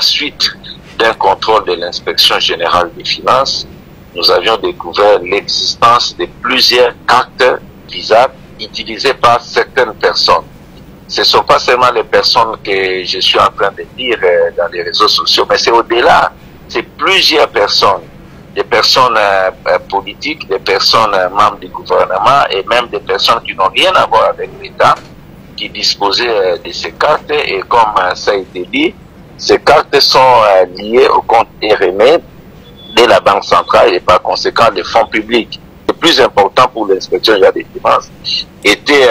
suite d'un contrôle de l'inspection générale des finances, nous avions découvert l'existence de plusieurs cartes Visa utilisées par certaines personnes. Ce ne sont pas seulement les personnes que je suis en train de dire dans les réseaux sociaux, mais c'est au-delà. C'est plusieurs personnes, des personnes politiques, des personnes membres du gouvernement et même des personnes qui n'ont rien à voir avec l'État, qui disposaient de ces cartes. Et comme ça a été dit, ces cartes sont liées au compte RME de la Banque centrale et par conséquent les fonds publics. Le plus important pour l'inspection générale des finances était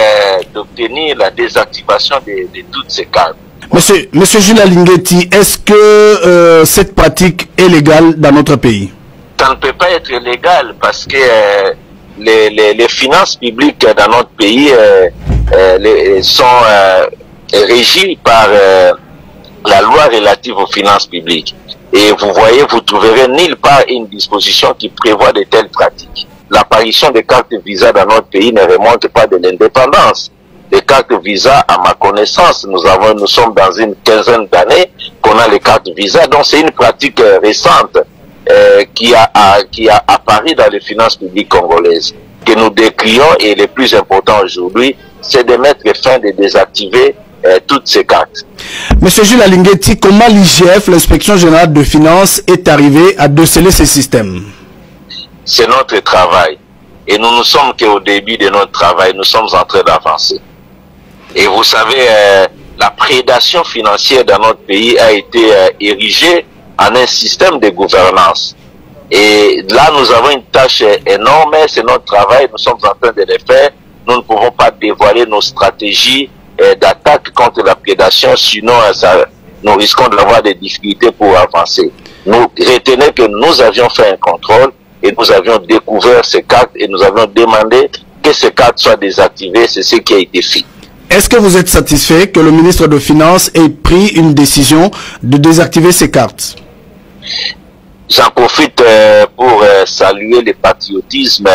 d'obtenir la désactivation de toutes ces cartes. Monsieur Jules Alinguetti, est-ce que cette pratique est légale dans notre pays? Ça ne peut pas être légal parce que les finances publiques dans notre pays sont régies par la loi relative aux finances publiques. Et vous voyez, vous trouverez nulle part une disposition qui prévoit de telles pratiques. L'apparition des cartes Visa dans notre pays ne remonte pas de l'indépendance. Les cartes Visa, à ma connaissance, nous sommes dans une quinzaine d'années qu'on a les cartes Visa, donc c'est une pratique récente qui a apparu dans les finances publiques congolaises, que nous décrions, et le plus important aujourd'hui, c'est de mettre fin, de désactiver toutes ces cartes. Monsieur Jules Alinguetti, comment l'IGF, l'inspection générale de finances, est arrivée à déceler ces systèmes? C'est notre travail. Et nous ne sommes qu'au début de notre travail, nous sommes en train d'avancer. Et vous savez, la prédation financière dans notre pays a été érigée en un système de gouvernance. Et là, nous avons une tâche énorme, c'est notre travail, nous sommes en train de le faire. Nous ne pouvons pas dévoiler nos stratégies d'attaque contre la prédation, sinon nous risquons d'avoir des difficultés pour avancer. Nous retenez que nous avions fait un contrôle et nous avions découvert ces cartes et nous avions demandé que ces cartes soient désactivées, c'est ce qui a été fait. Est-ce que vous êtes satisfait que le ministre de Finances ait pris une décision de désactiver ces cartes? J'en profite pour saluer le patriotisme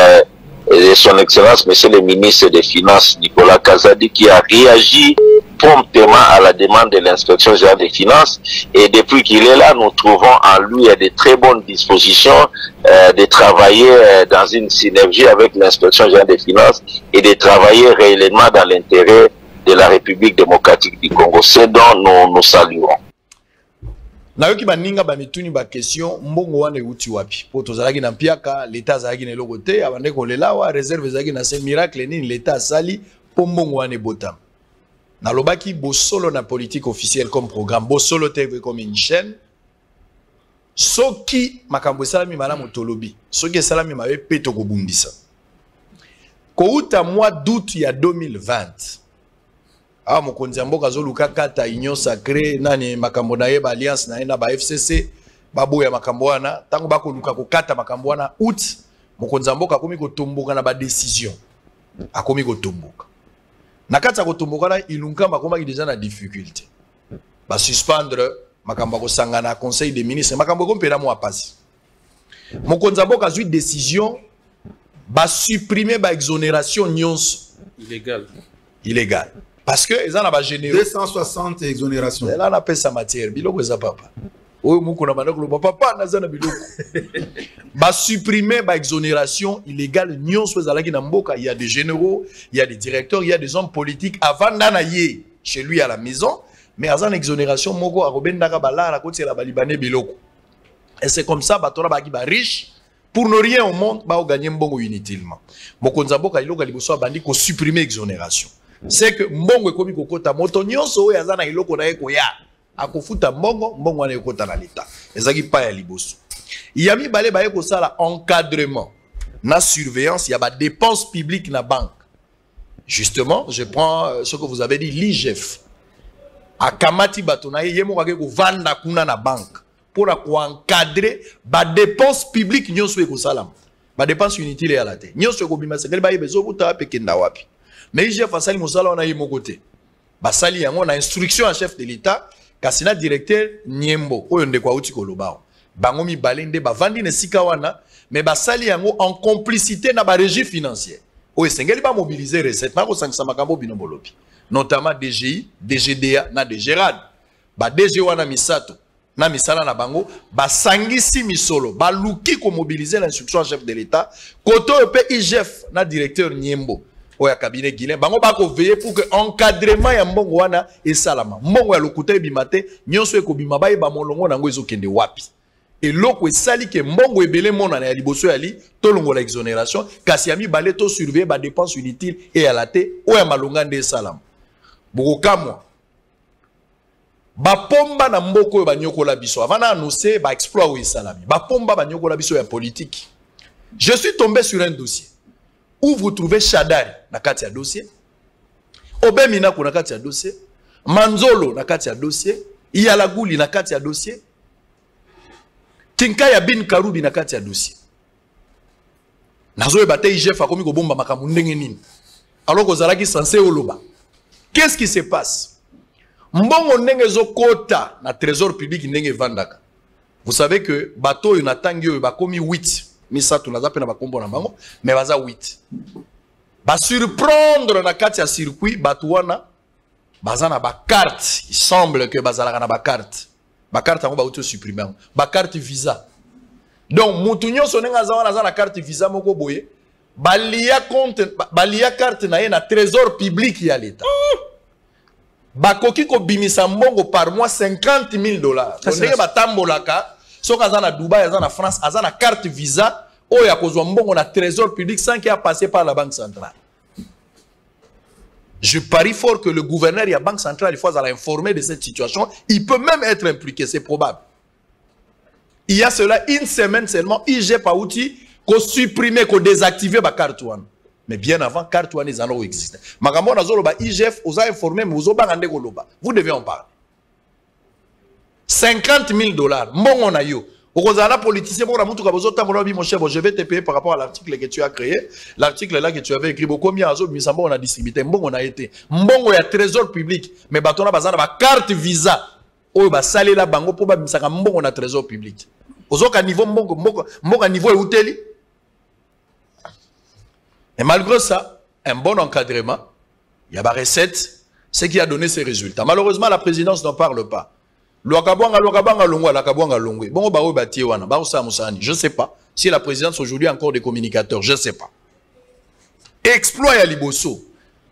de son Excellence, Monsieur le ministre des Finances, Nicolas Kazadi, qui a réagi promptement à la demande de l'inspection générale des finances. Et depuis qu'il est là, nous trouvons en lui de très bonnes dispositions de travailler dans une synergie avec l'inspection générale des finances et de travailler réellement dans l'intérêt de la République démocratique du Congo. C'est dont nous saluons. Nayoki baninga ba mituni ba question mbongo wana uti wapi po tozalaki na mpiaka l'état zalaki na eloko te abande ko lelawa réserve zalaki na ce miracle nini l'état sali po mbongo wana botam na lobaki bosolo na politique officielle comme programme bosolo TV comme une chaîne soki makambo salami malamu tolobi soki salami mabe peto ko bundisa ko uta mois d'août ya 2020. Ah, mokonzi mboka zoluka kata union sacrée nani makambo na yeba alliance na ena ba FCC baboya makambo wana tango bako luka ko kata makambo wana août mokonzi mboka akomi ko tomboka na ba décision akomi ko tomboka na kata ko tomboka na ilunka makoma ki déjà na difficulté ba suspendre makambo ko sangana conseil des ministres makambo ko mpela mo apasi mokonzi mboka zui décision ba supprimer ba exonération nyonso illégal. Parce que ils en ont généreux 260 exonérations. Là on appelle ça matière biloko eza papa. Oyo muko na bandako lo papa na zana biloko. Ba supprimer ba exonération illégale nyonso ezalaki na mboka, il y a des généraux, il y a des directeurs, il y a des hommes politiques avant d'ana yé chez lui à la maison, mais azan exonération moko akobendaka bala la côté la balibane biloko. Et c'est comme ça batora ba ki ba riche pour ne rien au monde ba gagner mbongo inutilement. Mokonza mboka iloko liboso bandi ko supprimer exonération. C'est que mbongo ekomi kokota moto nyonso oyo azana iloko na eko ya akofuta mbongo wana ekota na leta ezaki pa ya liboso yami bale ba eko sala encadrement na surveillance ya ba dépenses publiques na banque. Justement, je prends ce que vous avez dit, l'IGF akamati batona yemo ka ko vanda kuna na banque pour encadrer ba dépenses publiques nyonso eko sala ba dépenses inutiles ya la te nyonso eko bima sekeli ba yebezo buta pekenda wapi. Mais IGF asali mosala on a eu mokote. Basali yango na instruction en chef de l'État, kasina directeur Niembo oyo ndekwa uti kolobao. Bango mi balende ba vandi ne sika wana, mais basali yango en complicité na ba régie financière. Oyo sengeli ba mobiliser recette na ko sangisa makambo binombolopi. Notamment DGI, DGDA na DGRAD. Ba DG wana misato na misala na bango basangisi misolo baluki ko mobiliser l'instruction chef de l'état koto pe IGF na directeur Nyembo oya cabinet Guilin bango bako veiller pour que encadrement ya mbongo wana esalama mbongo ya lokuta ebimate nyonso ekobima baye ba molongo nango ezokende wapi et loko esali ke mbongo ebele mona na ya liboso ya li tolongo la exonération kasi ya mibale to surveiller ba dépenses inutiles et à la té oya malonga nde esalama bokokamwa bapomba na mboko yo banyokola biso avant na annoncer ba exploit ou salami bapomba banyokola biso ya politique. Je suis tombé sur un dossier où vous trouvez Chadari na kati ya dossier, Obemina ko na kati ya dossier, Manzolo na kati ya dossier, Iyalaguli na kati ya dossier, Tinkaya bin Karubi na kati ya dossier. Nazo ebate IGF akomi ko bomba makambo ndenge nini. Alors ko zalaki censé oloba. Qu'est-ce qui se passe? Mbongo ndenge zokota na trésor public ndenge vandaka. Vous savez que bateau yon atangi yo bakomi 8. Misa tunaza pe na bakombo na bango, mais baza 8. Ba surprendre na kati ya circuit bato wana baza na ba carte. Il semble que bazalaka na ba carte. Ba carte ngo ba auto supprimer. Ba carte visa. Donc mutu nyonso ndenge za wana za na carte visa moko boye, balia compte balia carte na ye na trésor public ya l'état. Bakoki ko bimisa mbongo par mois $50,000. Ndenge batambolaka soka za na Dubai, za na France, za na carte visa oya kozwa mbongo na trésor public sans qu'il a passé par la banque centrale. Je parie fort que le gouverneur et la banque centrale, il faut informer de cette situation, il peut même être impliqué, c'est probable. Il y a cela une semaine seulement, IG Paouti ko supprimer, ko désactiver ba carte one. Mais bien avant, carte one ils existent. Magambo na zolo ba IGF, vous a informé, mais vous avez koloba. Vous devez en parler. $50,000. Mbongo na yo. Okozala politicien pour la mutu kabozo tambola bi mon cher, je vais te payer par rapport à l'article que tu as créé. L'article là que tu avais écrit, combien azo misambo on a distribué. Mbongo na été. Mbongo ya trésor public. Mais batona bazana ba carte visa. Oyo ba salé la bango pour ba misaka mbongo na trésor public. Ozoka niveau mbongo niveau e uteli. Et malgré ça, un bon encadrement, il y a des recettes, ce qui a donné ces résultats. Malheureusement, la présidence n'en parle pas. Je ne sais pas si la présidence aujourd'hui a encore des communicateurs, je ne sais pas. Exploit à Liboso,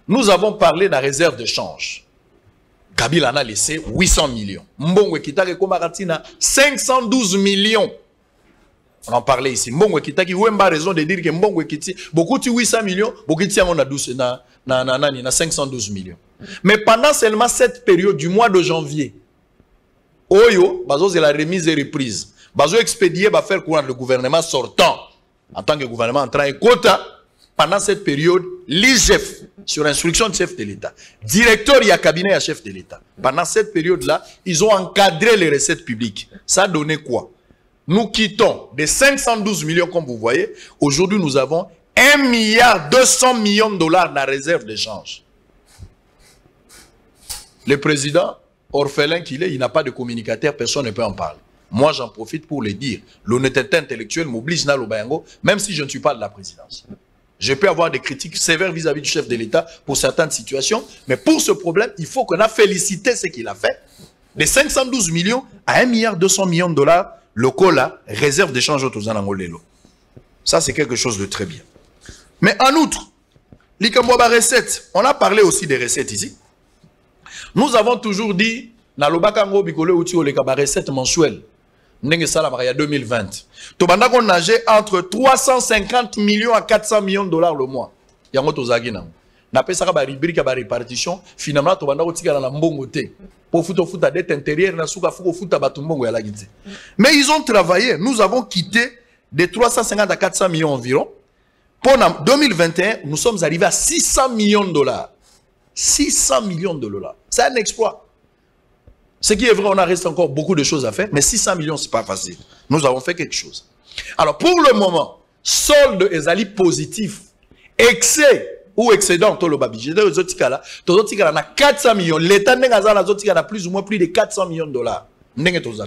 nous avons parlé de la réserve de change. Kabila en a laissé 800 millions. Mbongo Kitake Komaratina 512 millions. On en parlait ici. Mbongo Kitaki, vous avez raison de dire que Mbongo Kiti, beaucoup de 800 millions, beaucoup de on a 512 millions. Mais pendant seulement cette période du mois de janvier, Oyo, Bazo c'est la remise et reprise. Bazo expédié va faire courant le gouvernement sortant. En tant que gouvernement entrant et quota, pendant cette période, l'IGF, sur instruction du chef de l'État, directeur et cabinet à chef de l'État, pendant cette période-là, ils ont encadré les recettes publiques. Ça a donné quoi? Nous quittons des 512 millions, comme vous voyez. Aujourd'hui, nous avons 1,2 milliard dans la réserve d'échange. Le président, orphelin qu'il est, il n'a pas de communicateur, personne ne peut en parler. Moi, j'en profite pour le dire. L'honnêteté intellectuelle m'oblige à l'Obayango, même si je ne suis pas de la présidence. Je peux avoir des critiques sévères vis-à-vis du chef de l'État pour certaines situations, mais pour ce problème, il faut qu'on a félicité ce qu'il a fait. De 512 millions à 1,2 milliard de dollars, locaux là, réserve d'échange aux Anangolelo. Ça, c'est quelque chose de très bien. Mais en outre, l'Ikamboaba recettes, on a parlé aussi des recettes ici. Nous avons toujours dit, na lobakango bikole outi o lekaba recettes mensuelles. Nenge salamara ya 2020. Tobanda qu'on nageait entre 350 millions à 400 millions de dollars le mois. Yango tozagi nango. Na pesa ka ba rubrique ba répartition, finalement tobanda ko tika na mbongo te. Pour futa dette intérieure na suka fuko futa batumbongo ya lagite. Mais ils ont travaillé, nous avons quitté de 350 à 400 millions environ. Pour 2021, nous sommes arrivés à 600 millions de dollars. 600 millions de dollars. C'est un exploit. Ce qui est vrai, on a resté encore beaucoup de choses à faire, mais 600 millions, ce n'est pas facile. Nous avons fait quelque chose. Alors, pour le moment, solde est positif. Excès ou excédent, tout le babijé, on a 400 millions. L'État a plus ou moins plus de 400 millions de dollars.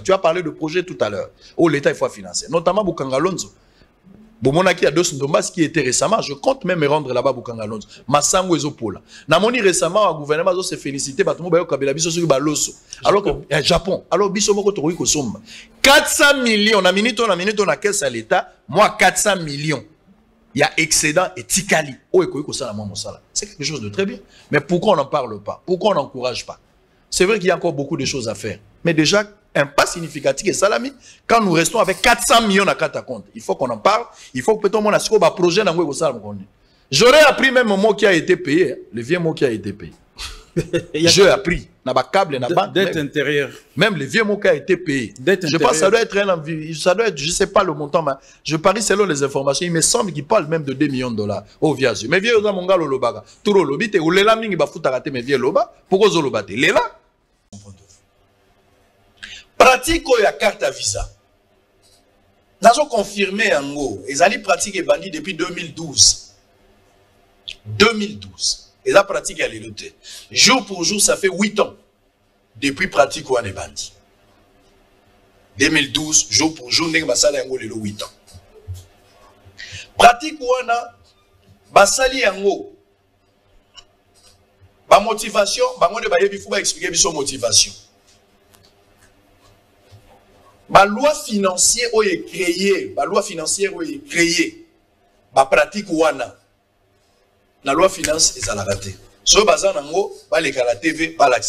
Tu as parlé de projet tout à l'heure, où l'État il faut financer. Notamment Bukanga Lonzo. Bomonaki à Dos Ndombas qui était récemment, je compte même me rendre là-bas pour Kangalonzo. Massango Ezopola. Namoni récemment, le gouvernement se félicité, Batomo Bayo Kabila Biso sur Baloso. Alors que, Japon. Alors, Biso Moko Tori Kosomba. 400 millions, on a la caisse à l'État, moi 400 millions. Il y a excédent et tikali. C'est quelque chose de très bien. Mais pourquoi on n'en parle pas? Pourquoi on n'encourage pas? C'est vrai qu'il y a encore beaucoup de choses à faire. Mais déjà, un pas significatif et salami, quand nous restons avec 400 millions à carte à compte, il faut qu'on en parle. Il faut que peut-être on a un projet dans le salami. J'aurais appris même un mot qui a été payé, le vieux mot qui a été payé. J'ai appris. Dette intérieure. Même le vieux mot qui a été payé. Je pense que ça doit être je ne sais pas le montant, mais je parie selon les informations. Il me semble qu'il parle même de 2 millions de dollars. Oh, vieux. Mais vieux, on a mon gars, le lobaga. Tout le lobby, ou les lames, il va foutre à rater mes vieux loba. Pourquoi vous lobate? Les là. Pratique la carte à visa. Nous avons confirmé en gros. Ils allaient pratiquer bandit depuis 2012. 2012. Et la pratique elle est notée. Jour pour jour, ça fait 8 ans. Depuis pratique ou on est bandit. 2012, jour pour jour, nous avons 8 ans. Pratique ou on a basali en gros. Ba motivation, ba monde ba yebi faut expliquer biso motivation. La loi financière est créée, la pratique wana. La loi finance est à la raté. Si vous avez la TV, vous avez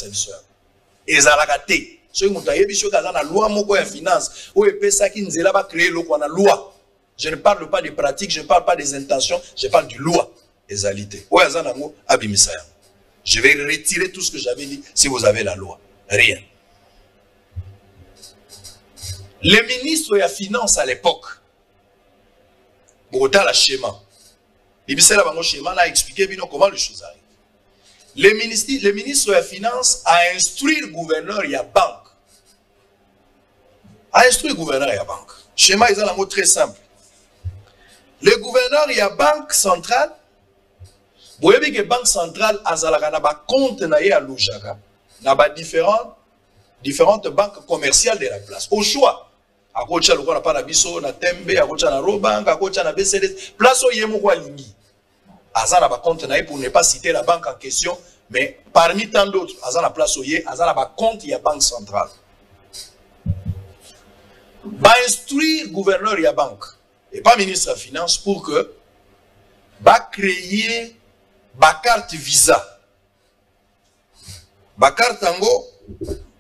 et à la raté. Si vous avez la loi de finance, vous avez créé la loi. Je ne parle pas des pratiques, je ne parle pas des intentions, je parle de loi. Je vais retirer tout ce que j'avais dit si vous avez la loi. Rien. Le ministre de la Finance à l'époque, pour la schéma, le schéma a expliqué comment les choses arrivent. Le ministre de la Finance a instruit le gouverneur et la banque. Le schéma est un mot très simple. Le gouverneur et la banque centrale, vous voyez que la banque centrale a un compte à l'Oujaka. Il y a différentes banques commerciales de la place. Au choix. A kocha lokona pa na biso na Tembe, a kocha na Robank, a kocha na BCD, place o yemo kwa lingi. Azana ba compte na pour ne pas citer la banque en question, mais parmi tant d'autres, azana place o ye, azana ba compte ya banque centrale. Ba instruire gouverneur ya banque et pas ministre de la finance pour que ba créer ba carte visa. Ba carte ango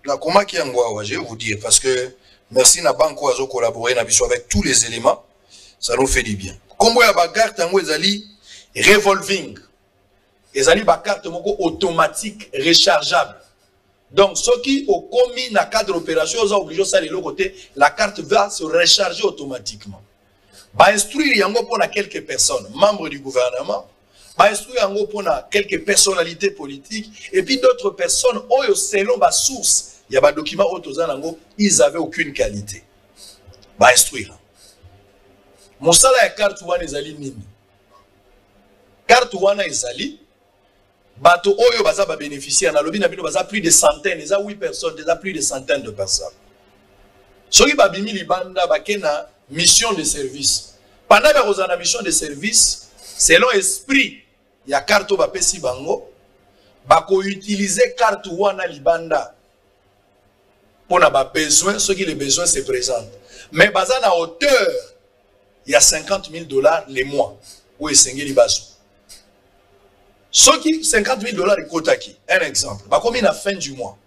la comment qui ango, je vais vous dire parce que merci na banque oiseau collaborer avec tous les éléments, ça nous fait du bien. Comme il y a une carte revolving, il y a une carte automatique rechargeable. Donc, ceux qui ont commis dans le cadre d'opération, ils ont obligé de l'autre côté, la carte va se recharger automatiquement. Va instruire pour quelques personnes, membres du gouvernement, va instruire pour quelques personnalités politiques, et puis d'autres personnes, selon ma source. Il y a des documents autour ils n'avaient aucune qualité. Bah, instruire. Mon salaire carte wana ezali nini. Carte wana ezali. Bato oyo baza ba bénéficiaire na lobi na bino baza plus de centaines, déjà 8 personnes, déjà plus de centaines de personnes. Soki ba bimi libanda bakena mission de service. Pendant que vous avez une mission de service, selon l'esprit, il y a carte ba pesi bango, bako utiliser carte wana libanda. Pour nos besoins, ceux qui les besoins se présentent. Mais basant à hauteur, il y a 50 000 $ les mois. Où est Sengeli Basso? Ceux qui 50 000 $ de Kotaki, un exemple. Bah, comme à la fin du mois.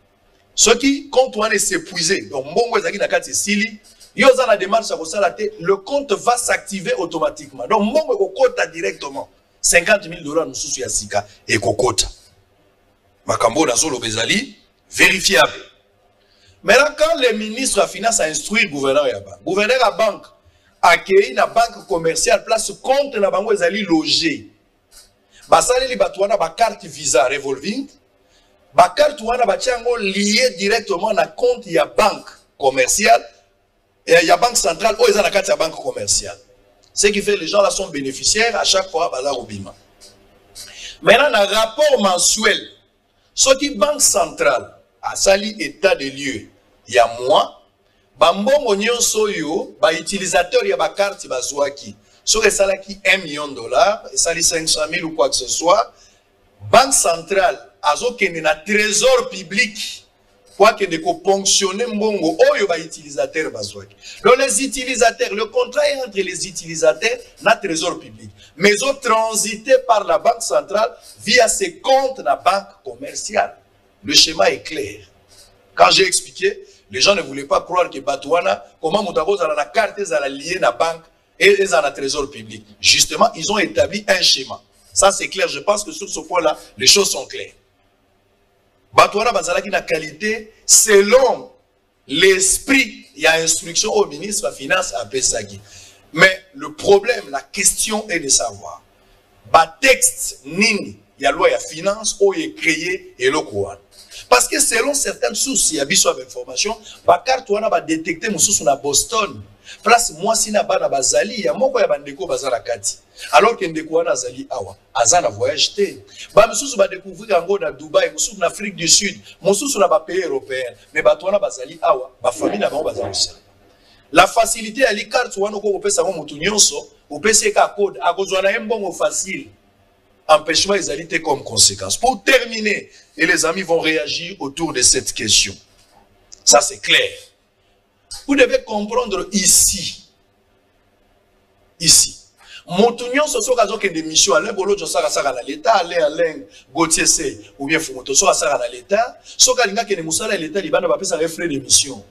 Ceux qui, quand on est épuisé, donc la démarche, le compte va s'activer automatiquement. Donc, mon Kota directement. 50 000 $ nous sous Sika et Kokota. Makambo Nazolo Bezali, vérifiable. Maintenant, quand le ministre de la Finance a instruit le gouverneur et la banque, le gouverneur de la banque a accueilli la banque commerciale, place compte la banque, ils allaient loger. Basali li batouana ba carte visa revolving, ba carte wana ba tiango lié directement na compte ya banque commerciale et ya banque centrale ou ils ont la carte ya banque commerciale. Ce qui fait que les gens là sont bénéficiaires à chaque fois bala robima. Maintenant, dans le rapport mensuel, ce qui banque centrale a sali état de lieu, il y a moi, bambongo nyonso yo, ba utilisateur ya ba carte bazwaki. Sur les salaires qui $1 million, et ça les 500 000 ou quoi que ce soit, Banque centrale, azo kende na trésor public, quoi que de ponctionner mbongo, oyo ba utilisateur bazouaki. Donc les utilisateurs, le contrat est entre les utilisateurs na trésor public. Mais ils ont transité par la banque centrale via ses comptes na banque commerciale. Le schéma est clair. Quand j'ai expliqué, les gens ne voulaient pas croire que Batouana, comment Moutago a la carte, ils ont lié na banque et ils ont la trésor public. Justement, ils ont établi un schéma. Ça, c'est clair. Je pense que sur ce point-là, les choses sont claires. Batouana Bazalaki na qualité selon l'esprit. Il y a instruction au ministre des Finances à Pessagi. Mais le problème, la question est de savoir. Ba texte nini, il y a loi, il y a finance, où il est créé et le quoi. Parce que selon certaines sources, il y a besoin d'informations, ba carte wana ba détecter mon source na Boston. Place moi si na bana bazali ya moko ya bandeko bazala kati. Alors que ndeko wana azali awa, azana voyage te. Ba mususu ba découvrir yango na Dubaï, mususu na Afrique du Sud, mususu na ba pays européens, mais ba wana bazali awa, ba famille na bango bazali seul. La facilité à li carte wana ko kopesa ngo mutu nyonso, opesa ka code, akozwa na mbongo facile. Empêchement égalité comme conséquence. Pour terminer, et les amis vont réagir autour de cette question. Ça c'est clair. Vous devez comprendre ici. Ici. Montunion, ce sont des missions. Alain Bolo, je sais à l'État. Alain Gauthier, ou bien Fumoto, je sais à l'État. Ce qui est que Moussala l'État, il va pas faire frais de mission.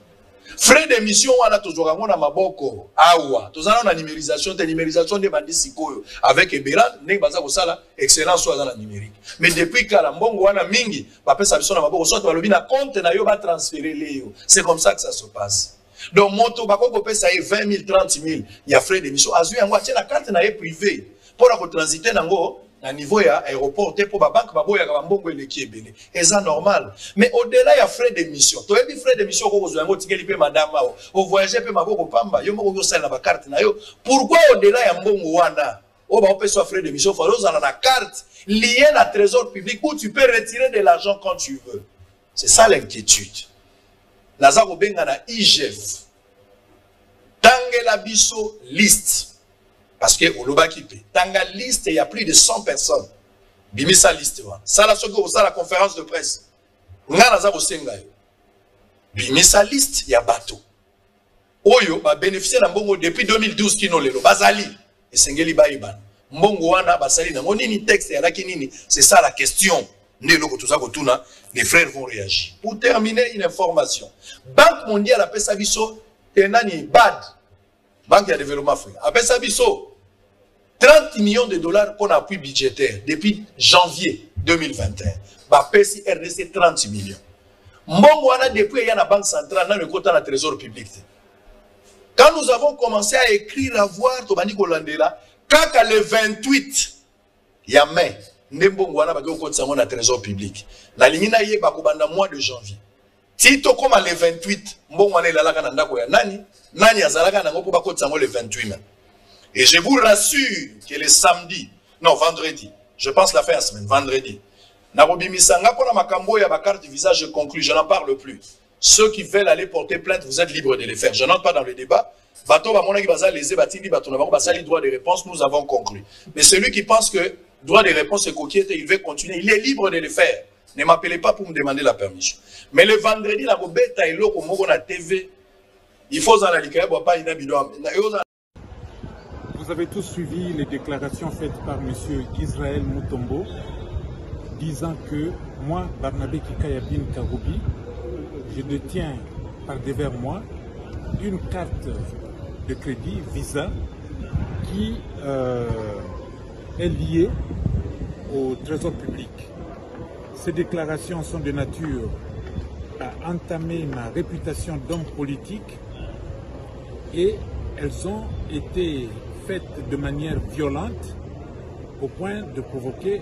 Frais de mission, on a toujours un maboko. Awa. Tout ça, on a numérisation des bandits sikoyo. Avec Eberan, n'est pas ça, excellent soit dans la numérique. Mais depuis que la mbongo wana mingi, papa sa mission na maboko, soit tu vas compte na yo va transférer les. C'est comme ça que ça se passe. Donc, moto, bako pesa 20 000, 30 000, il y a frais d'émission. Azu yango atie la carte na ye privé. Pour la transiter nango, à niveau ya aéroport, pour la banque, babo ya kabambongo eleki ebele. Et ça normal. Mais au-delà, il y a frais d'émission. Tu as vu frais d'émission, ko yango tikeli pe madame mao. Au voyager pe maboko pamba, yo moko yo sala na ba carte na yo. Pourquoi au-delà ya mbongo wana? O ba pesa frais d'émission, faut oza na carte liée à trésor public où tu peux retirer de l'argent quand tu veux. C'est ça l'inquiétude. Nazako benga na IGF. Tangela biso liste. Parce que Oloba Kipe. Tanga liste, il y a plus de 100 personnes. Bimisa liste. Ça la soko ça la conférence de presse. Nga nazako senga yo. Bimisa liste, il y a bateau. Oyo ba bénéficier na mbongo depuis 2012 kino lelo. Bazali. Et sengeli ba iban. Mbongo wana basali na nini texte ya laki nini. C'est ça la question. Les frères vont réagir. Pour terminer, une information. Banque mondiale appelle ça biso, tenani BAD, Banque de développement africain, appelle ça biso, 30 millions de dollars qu'on appui budgétaire depuis janvier 2021. Bah, PSI RDC 30 millions. Mbongwana depuis il y a la banque centrale dans le côté de la trésor public. Quand nous avons commencé à écrire, à voir, Tobani Kolandela, quand le 28, il y a mai. Ndembongo wana ba ko tsango na trésor public. La ligne na ye ba ko banda mois de janvier. Tito comme le 28, mbongo wana ilalaka na ndako ya nani? Nani azalaka na ngopo ba ko tsango le 28 même. Et je vous rassure que le samedi, non vendredi, je pense la fin de la semaine, vendredi. Na robimisanga pour la makambo ya ba carte de visage, je conclue, je n'en parle plus. Ceux qui veulent aller porter plainte, vous êtes libres de le faire. Je n'entre pas dans le débat. Bato ba mona ki baza lésé batindi bato na bango basali droit de réponse, nous avons conclu. Mais celui qui pense que droit de réponse est coquette, il veut continuer, il est libre de le faire. Ne m'appelez pas pour me demander la permission. Mais le vendredi, la bobeta et l'eau comme on a TV, il faut en aller. Vous avez tous suivi les déclarations faites par M. Israël Mutombo, disant que moi, Barnabé Kikayabin Karoubi, je détiens par devers moi une carte de crédit Visa qui est liée au trésor public. Ces déclarations sont de nature à entamer ma réputation d'homme politique et elles ont été faites de manière violente au point de provoquer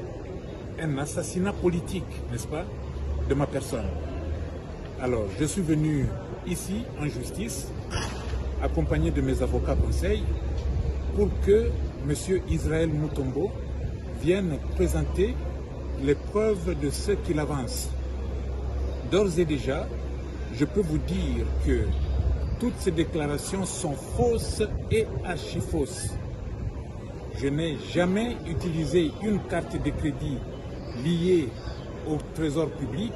un assassinat politique, n'est-ce pas, de ma personne. Alors, je suis venu ici en justice, accompagné de mes avocats conseils, pour que M. Israël Mutombo vienne présenter les preuves de ce qu'il avance. D'ores et déjà, je peux vous dire que toutes ces déclarations sont fausses et archi-fausses. je n'ai jamais utilisé une carte de crédit liée au trésor public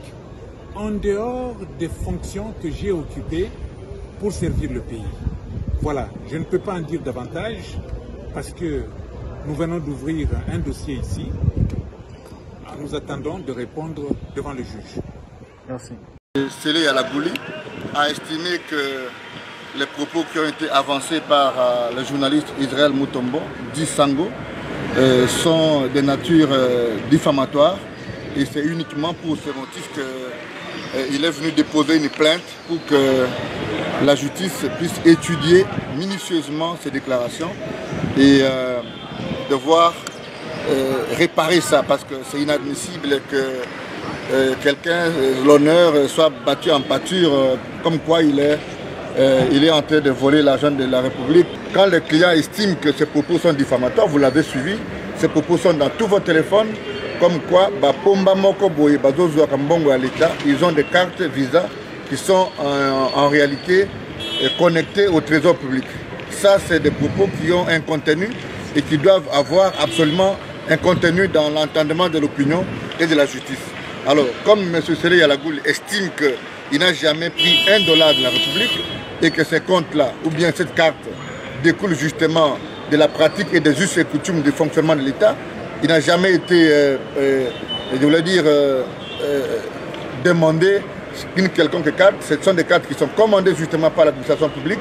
en dehors des fonctions que j'ai occupées pour servir le pays. Voilà, je ne peux pas en dire davantage parce que nous venons d'ouvrir un dossier ici. Nous attendons de répondre devant le juge. Merci. Sélé Yalagouli a estimé que les propos qui ont été avancés par le journaliste Israël Mutombo, dit Sango, sont de nature diffamatoire. Et c'est uniquement pour ce motif qu'il est venu déposer une plainte pour que la justice puisse étudier minutieusement ces déclarations et devoir réparer ça, parce que c'est inadmissible que quelqu'un, l'honneur, soit battu en pâture comme quoi il est en train de voler l'argent de la République. Quand le client estime que ces propos sont diffamatoires, vous l'avez suivi, ces propos sont dans tous vos téléphones, comme quoi, ils ont des cartes Visa qui sont en réalité connectées au trésor public. Ça, c'est des propos qui ont un contenu et qui doivent avoir absolument un contenu dans l'entendement de l'opinion et de la justice. Alors, comme M. Sélé Yalagouli estime qu'il n'a jamais pris $1 de la République et que ces comptes-là, ou bien cette carte, découle justement de la pratique et des us et coutumes du fonctionnement de l'État, il n'a jamais été, je voulais dire, demandé une quelconque carte. Ce sont des cartes qui sont commandées justement par l'administration publique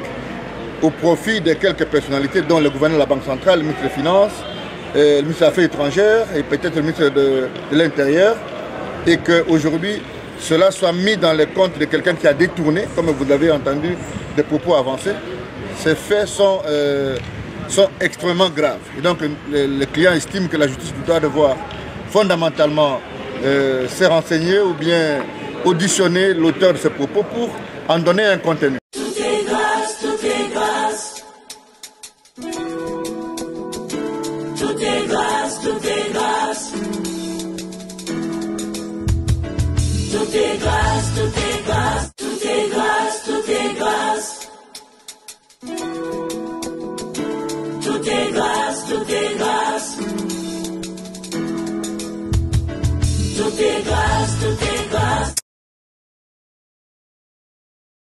au profit de quelques personnalités, dont le gouverneur de la Banque centrale, le ministre des Finances, le ministre des Affaires étrangères et peut-être le ministre de l'Intérieur, et qu'aujourd'hui, cela soit mis dans les comptes de quelqu'un qui a détourné, comme vous avez entendu, des propos avancés. Ces faits sont extrêmement graves. Et donc, le client estime que la justice doit devoir fondamentalement se renseigner ou bien auditionner l'auteur de ces propos pour en donner un contenu.